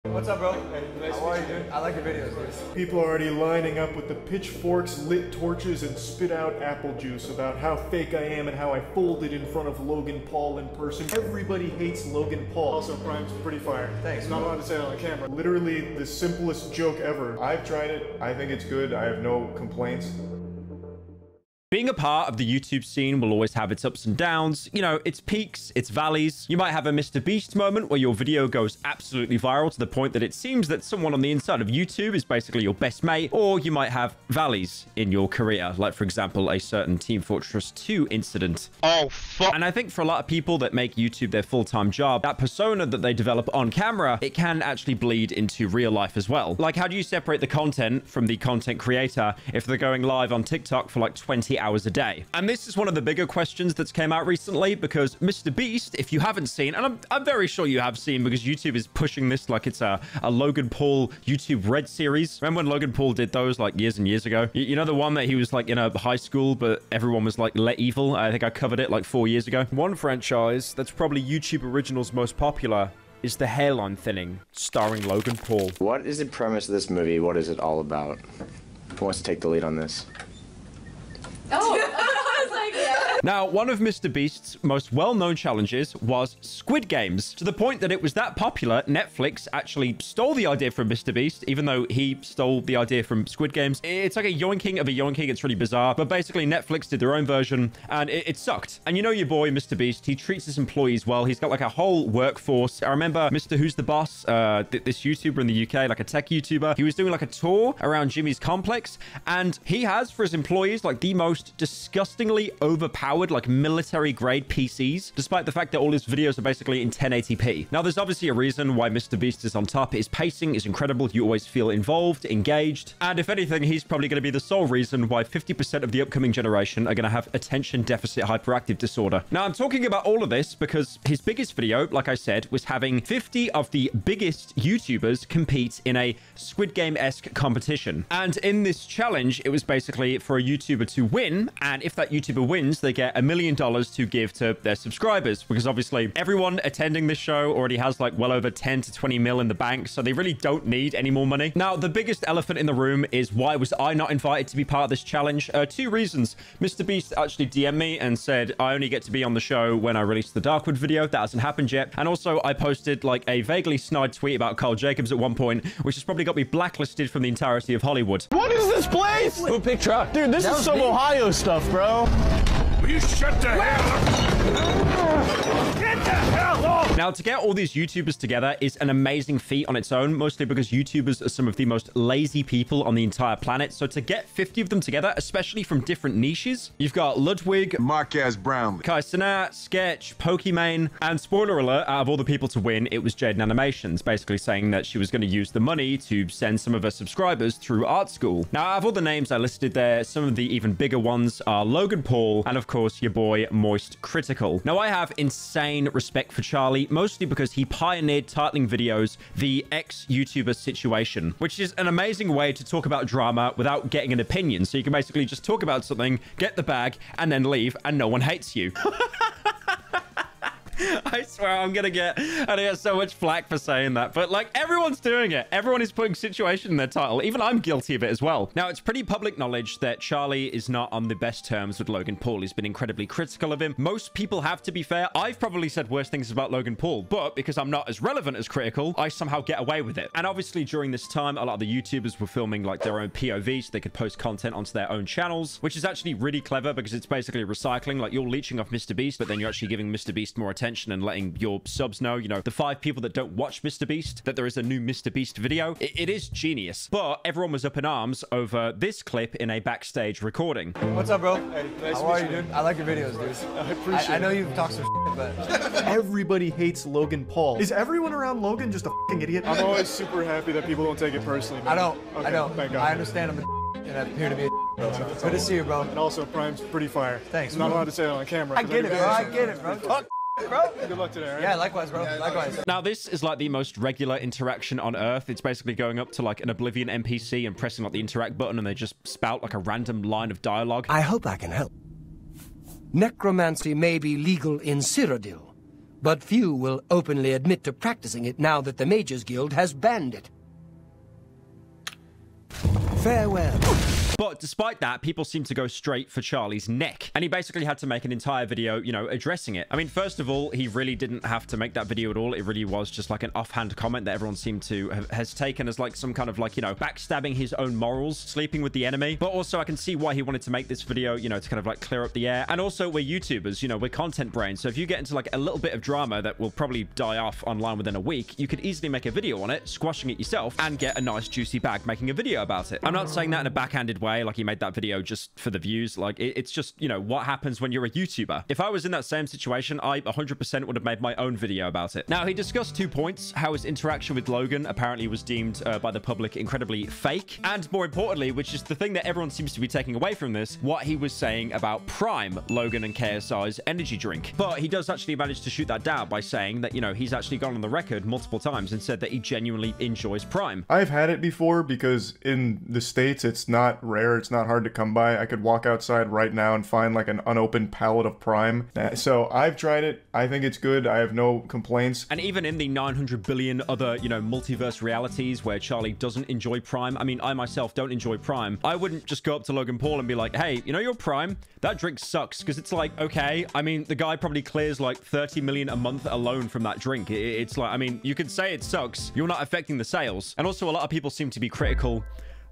What's up, bro? Hey, nice How are you, dude? I like your videos, dude. People are already lining up with the pitchforks, lit torches, and spit out apple juice about how fake I am and how I folded in front of Logan Paul in person. Everybody hates Logan Paul. Also, Prime's pretty fire. Thanks. Not allowed to say it on the camera. Literally the simplest joke ever. I've tried it. I think it's good. I have no complaints. Being a part of the YouTube scene will always have its ups and downs, you know, its peaks, its valleys. You might have a MrBeast moment where your video goes absolutely viral to the point that it seems that someone on the inside of YouTube is basically your best mate, or you might have valleys in your career, like for example, a certain Team Fortress 2 incident. Oh, fuck. And I think for a lot of people that make YouTube their full-time job, that persona that they develop on camera, it can actually bleed into real life as well. Like, how do you separate the content from the content creator if they're going live on TikTok for like 20 hours a day? And this is one of the bigger questions that's came out recently, because MrBeast, if you haven't seen, and I'm very sure you have seen, because YouTube is pushing this like it's a Logan Paul YouTube Red series. Remember when Logan Paul did those like years and years ago? You know, the one that he was like in a high school, but everyone was like let evil? I think I covered it like 4 years ago. One franchise that's probably YouTube Originals' most popular is the hairline thinning, starring Logan Paul. What is the premise of this movie? What is it all about? Who wants to take the lead on this? Oh, I was like, yeah. Now, one of MrBeast's most well-known challenges was Squid Games, to the point that it was that popular, Netflix actually stole the idea from MrBeast, even though he stole the idea from Squid Games. It's like a yoinking of a yoinking. It's really bizarre, but basically Netflix did their own version, and it sucked. And you know your boy, MrBeast, he treats his employees well. He's got like a whole workforce. I remember Mr. Who's the Boss, this YouTuber in the UK, like a tech YouTuber, he was doing like a tour around Jimmy's complex, and he has for his employees like the most disgustingly overpowered like military grade PCs, despite the fact that all his videos are basically in 1080p. Now, there's obviously a reason why MrBeast is on top. His pacing is incredible. You always feel involved, engaged, and if anything, he's probably going to be the sole reason why 50% of the upcoming generation are going to have attention deficit hyperactive disorder. Now, I'm talking about all of this because his biggest video, like I said, was having 50 of the biggest YouTubers compete in a Squid Game-esque competition. And in this challenge, it was basically for a YouTuber to win, and if that YouTuber wins, they get $1 million to give to their subscribers, because obviously everyone attending this show already has like well over 10 to 20 mil in the bank, so they really don't need any more money. Now, the biggest elephant in the room is, why was I not invited to be part of this challenge? Two reasons. MrBeast actually DM'd me and said I only get to be on the show when I release the Darkwood video. That hasn't happened yet. And also, I posted like a vaguely snide tweet about Carl Jacobs at one point, which has probably got me blacklisted from the entirety of Hollywood. What is this place? Who picked truck? Dude, this is some Ohio stuff, bro. Will you shut the hell up? Get the hell off! Now, to get all these YouTubers together is an amazing feat on its own, mostly because YouTubers are some of the most lazy people on the entire planet. So to get 50 of them together, especially from different niches, you've got Ludwig, Marquez Brown, Kai Cenat, Sketch, Pokimane, and spoiler alert, out of all the people to win, it was Jaden Animations, basically saying that she was going to use the money to send some of her subscribers through art school. Now, out of all the names I listed there, some of the even bigger ones are Logan Paul and, of course, your boy Moist Critical. Now, I have insane respect for Charlie, mostly because he pioneered titling videos the ex-YouTuber situation, which is an amazing way to talk about drama without getting an opinion. So you can basically just talk about something, get the bag, and then leave, and no one hates you. I swear I'm gonna get so much flack for saying that, but like, everyone's doing it. Everyone is putting situation in their title. Even I'm guilty of it as well. Now, it's pretty public knowledge that Charlie is not on the best terms with Logan Paul. He's been incredibly critical of him. Most people have, to be fair. I've probably said worse things about Logan Paul, but because I'm not as relevant as critical, I somehow get away with it. And obviously during this time, a lot of the YouTubers were filming like their own POV so they could post content onto their own channels, which is actually really clever because it's basically recycling. Like, you're leeching off MrBeast, but then you're actually giving MrBeast more attention and letting your subs know, you know, the 5 people that don't watch MrBeast, that there is a new MrBeast video. It is genius. But everyone was up in arms over this clip in a backstage recording. What's up, bro? Hey, nice How are you, dude? I like your videos, dude. I appreciate it. I know you've talked some shit, but... Everybody hates Logan Paul. Is everyone around Logan just a fucking idiot? I'm always super happy that people don't take it personally, man. I don't. Okay, I don't. Thank God. I understand I'm a and I appear to be a bro. Good to see you, bro. And also, Prime's pretty fire. Thanks, Not bro. allowed to say it on camera. I get it, bro. I get it, bro. Fuck, bro. Good luck today, right? Yeah, likewise, bro. Likewise. Now, this is like the most regular interaction on Earth. It's basically going up to like an Oblivion NPC and pressing like the interact button, and they just spout like a random line of dialogue. I hope I can help. Necromancy may be legal in Cyrodiil, but few will openly admit to practicing it now that the Mages Guild has banned it. Farewell. But despite that, people seem to go straight for Charlie's neck. And he basically had to make an entire video, you know, addressing it. I mean, first of all, he really didn't have to make that video at all. It really was just like an offhand comment that everyone seemed to has taken as like some kind of like, you know, backstabbing his own morals, sleeping with the enemy. But also I can see why he wanted to make this video, you know, to kind of like clear up the air. And also we're YouTubers, you know, we're content brains. So if you get into like a little bit of drama that will probably die off online within a week, you could easily make a video on it, squashing it yourself, and get a nice juicy bag making a video about it. I'm not saying that in a backhanded way, like he made that video just for the views. Like it's just, you know, what happens when you're a YouTuber. If I was in that same situation, I 100% would have made my own video about it. Now, he discussed 2 points: how his interaction with Logan apparently was deemed by the public incredibly fake, and more importantly, which is the thing that everyone seems to be taking away from this, what he was saying about Prime, Logan and KSI's energy drink. But he does actually manage to shoot that down by saying that, you know, he's actually gone on the record multiple times and said that he genuinely enjoys Prime. I've had it before because in the States it's not rare, it's not hard to come by. I could walk outside right now and find like an unopened pallet of Prime. So I've tried it. I think it's good. I have no complaints. And even in the 900 billion other, you know, multiverse realities where Charlie doesn't enjoy Prime, I mean, I myself don't enjoy Prime, I wouldn't just go up to Logan Paul and be like, hey, you know, your Prime, that drink sucks. Because it's like, okay, I mean, the guy probably clears like 30 million a month alone from that drink. It's like, I mean, you could say it sucks. You're not affecting the sales. And also a lot of people seem to be critical.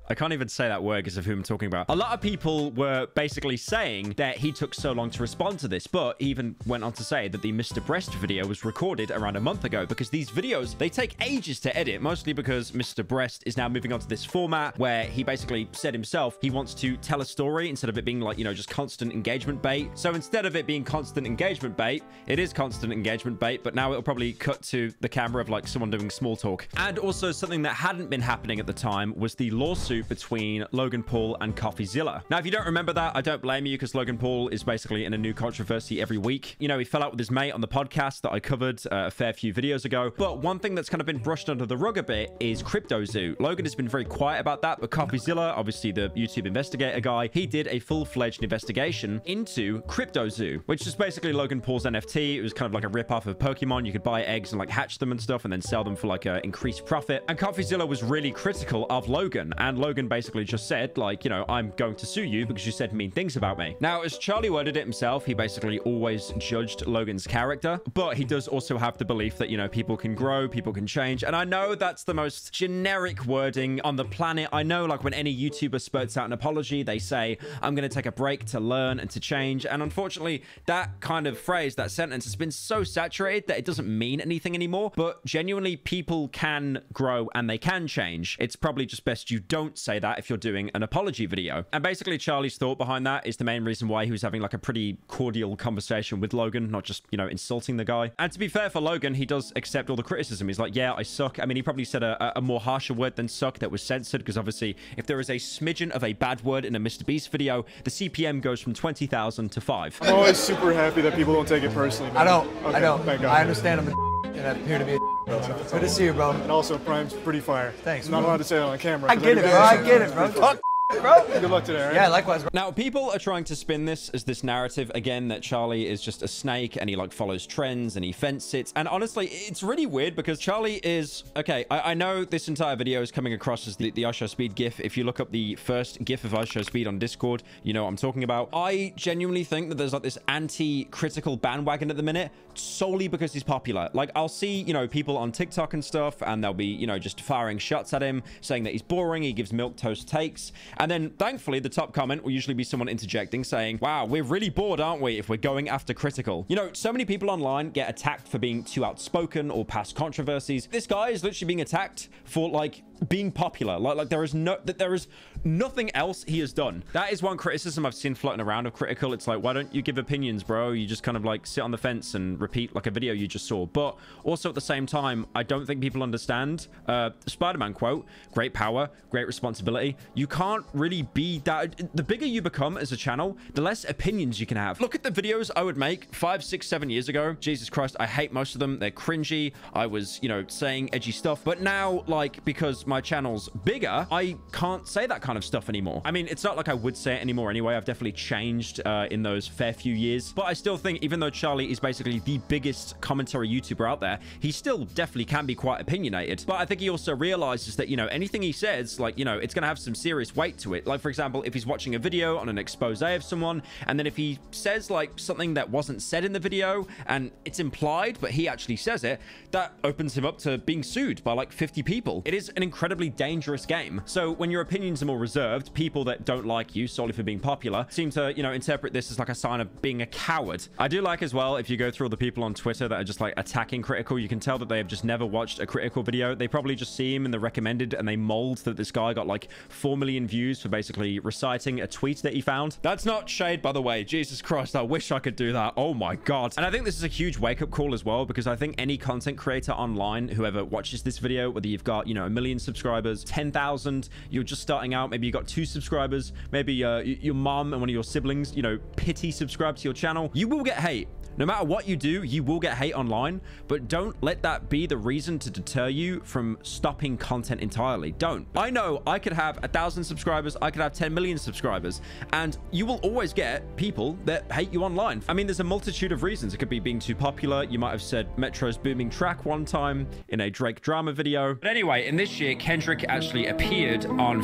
I can't even say that word because of who I'm talking about. A lot of people were basically saying that he took so long to respond to this, but he even went on to say that the MrBeast video was recorded around a month ago, because these videos, they take ages to edit, mostly because MrBeast is now moving on to this format where he basically said himself he wants to tell a story instead of it being like, you know, just constant engagement bait. So instead of it being constant engagement bait, it is constant engagement bait, but now it'll probably cut to the camera of like someone doing small talk. And also something that hadn't been happening at the time was the lawsuit between Logan Paul and CoffeeZilla. Now, if you don't remember that, I don't blame you, because Logan Paul is basically in a new controversy every week. You know, he fell out with his mate on the podcast that I covered a fair few videos ago. But one thing that's kind of been brushed under the rug a bit is CryptoZoo. Logan has been very quiet about that, but CoffeeZilla, obviously the YouTube investigator guy, he did a full-fledged investigation into CryptoZoo, which is basically Logan Paul's NFT. It was kind of like a rip-off of Pokemon. You could buy eggs and like hatch them and stuff and then sell them for like a increased profit. And CoffeeZilla was really critical of Logan, and Logan basically just said, like, you know, I'm going to sue you because you said mean things about me. Now, as Charlie worded it himself, he basically always judged Logan's character, but he does also have the belief that, you know, people can grow, people can change. And I know that's the most generic wording on the planet. I know, like, when any YouTuber spurts out an apology, they say, I'm going to take a break to learn and to change. And unfortunately, that kind of phrase, that sentence has been so saturated that it doesn't mean anything anymore. But genuinely, people can grow and they can change. It's probably just best you don't say that if you're doing an apology video. And basically Charlie's thought behind that is the main reason why he was having like a pretty cordial conversation with Logan, not just, you know, insulting the guy. And to be fair for Logan, he does accept all the criticism. He's like, yeah, I suck. I mean, he probably said a more harsher word than suck that was censored, because obviously if there is a smidgen of a bad word in a MrBeast video, the CPM goes from 20,000 to 5. I'm always super happy that people don't take it personally, man. I don't. Okay, I don't. thank God. I understand I'm a and I appear to be a bro. So good to see you, bro. And also, Prime's pretty fire. Thanks, I'm not bro. allowed to say that on camera. I get it, bro. I get it, bro. Talk, bro. Good luck today, all right? Yeah, likewise, bro. Now, people are trying to spin this as this narrative, again, that Charlie is just a snake and he, like, follows trends and he fence sits. And honestly, it's really weird because Charlie is... Okay, I know this entire video is coming across as the IShowSpeed GIF. If you look up the first GIF of IShowSpeed on Discord, you know what I'm talking about. I genuinely think that there's, like, this anti-critical bandwagon at the minute solely because he's popular. Like, I'll see, you know, people on TikTok and stuff, and they'll be, you know, just firing shots at him, saying that he's boring, he gives milquetoast takes. And then, thankfully, the top comment will usually be someone interjecting saying, wow, we're really bored, aren't we, if we're going after critical. You know, so many people online get attacked for being too outspoken or past controversies. This guy is literally being attacked for, like, being popular. Like there is nothing else he has done. That is one criticism I've seen floating around of critical. It's like, why don't you give opinions, bro? You just kind of like sit on the fence and repeat like a video you just saw. But also at the same time, I don't think people understand the Spider-Man quote, great power, great responsibility. You can't really be that. The bigger you become as a channel, the less opinions you can have. Look at the videos I would make 5, 6, 7 years ago. Jesus Christ, I hate most of them. They're cringy. I was, you know, saying edgy stuff. But now, like, because my channel's bigger, I can't say that kind of stuff anymore. I mean, it's not like I would say it anymore anyway. I've definitely changed in those fair few years. But I still think, even though Charlie is basically the biggest commentary YouTuber out there, he still definitely can be quite opinionated. But I think he also realizes that, you know, anything he says, like, you know, it's going to have some serious weight to it. Like, for example, if he's watching a video on an expose of someone, and then if he says, like, something that wasn't said in the video, and it's implied, but he actually says it, that opens him up to being sued by, like, 50 people. It is an incredibly dangerous game. So when your opinions are more reserved, people that don't like you solely for being popular seem to, you know, interpret this as like a sign of being a coward. I do like as well, if you go through all the people on Twitter that are just like attacking Critical, you can tell that they have just never watched a Critical video. They probably just see him in the recommended and they mold that this guy got like 4 million views for basically reciting a tweet that he found. That's not shade, by the way. Jesus Christ, I wish I could do that. Oh my God. And I think this is a huge wake-up call as well, because I think any content creator online, whoever watches this video, whether you've got, you know, 1 million subscribers, 10,000, you're just starting out, maybe you got 2 subscribers, maybe your mom and one of your siblings, you know, pity subscribe to your channel, you will get hate. No matter what you do, you will get hate online, but don't let that be the reason to deter you from stopping content entirely. Don't. I know I could have 1,000 subscribers, I could have 10 million subscribers, and you will always get people that hate you online. I mean, there's a multitude of reasons. It could be being too popular. You might have said Metro's booming track one time in a Drake drama video. But anyway, in this year, Kendrick actually appeared on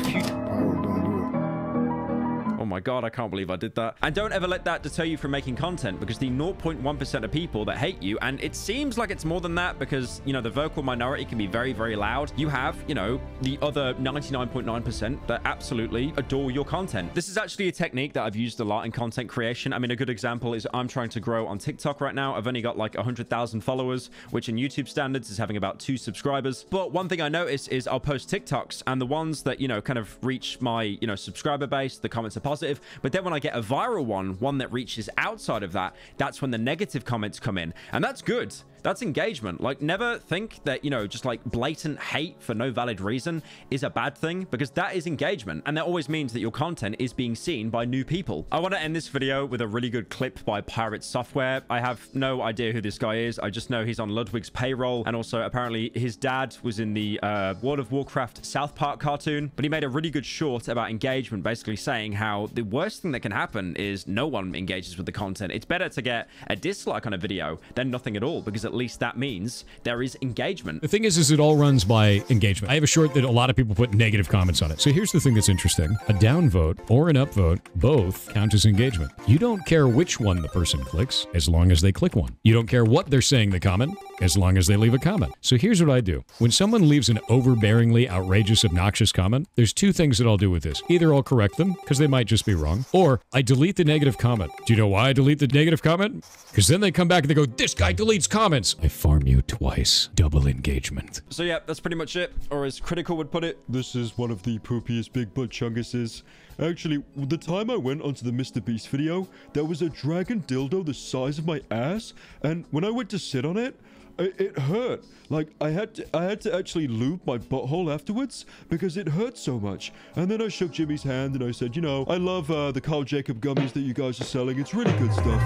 Oh my God, I can't believe I did that. And don't ever let that deter you from making content, because the 0.1% of people that hate you, and it seems like it's more than that because, you know, the vocal minority can be very, very loud. You have, you know, the other 99.9% that absolutely adore your content. This is actually a technique that I've used a lot in content creation. I mean, a good example is I'm trying to grow on TikTok right now. I've only got like 100,000 followers, which in YouTube standards is having about 2 subscribers. But one thing I notice is I'll post TikToks, and the ones that, you know, kind of reach my, you know, subscriber base, the comments are positive. But then when I get a viral one that reaches outside of that, that's when the negative comments come in. And that's good. That's engagement. Like, never think that, you know, just like blatant hate for no valid reason is a bad thing, because that is engagement. And that always means that your content is being seen by new people. I want to end this video with a really good clip by Pirate Software. I have no idea who this guy is. I just know he's on Ludwig's payroll. And also apparently his dad was in the World of Warcraft South Park cartoon. But he made a really good short about engagement, basically saying how the worst thing that can happen is no one engages with the content. It's better to get a dislike on a video than nothing at all, because at least that means there is engagement. The thing is it all runs by engagement. I have a short that a lot of people put negative comments on it. So here's the thing that's interesting. A downvote or an upvote both count as engagement. You don't care which one the person clicks as long as they click one. You don't care what they're saying in the comment as long as they leave a comment. So here's what I do. When someone leaves an overbearingly outrageous, obnoxious comment, there's 2 things that I'll do with this. Either I'll correct them, because they might just be wrong, or I delete the negative comment. Do you know why I delete the negative comment? Because then they come back and they go, this guy deletes comments. I farm you twice. Double engagement. So yeah, that's pretty much it. Or as Critical would put it, this is one of the poopiest big butt chunguses. Actually, the time I went onto the MrBeast video, there was a dragon dildo the size of my ass, and when I went to sit on it, it hurt. Like, I had to actually lube my butthole afterwards because it hurt so much. And then I shook Jimmy's hand and I said, you know, I love the Carl Jacob gummies that you guys are selling. It's really good stuff.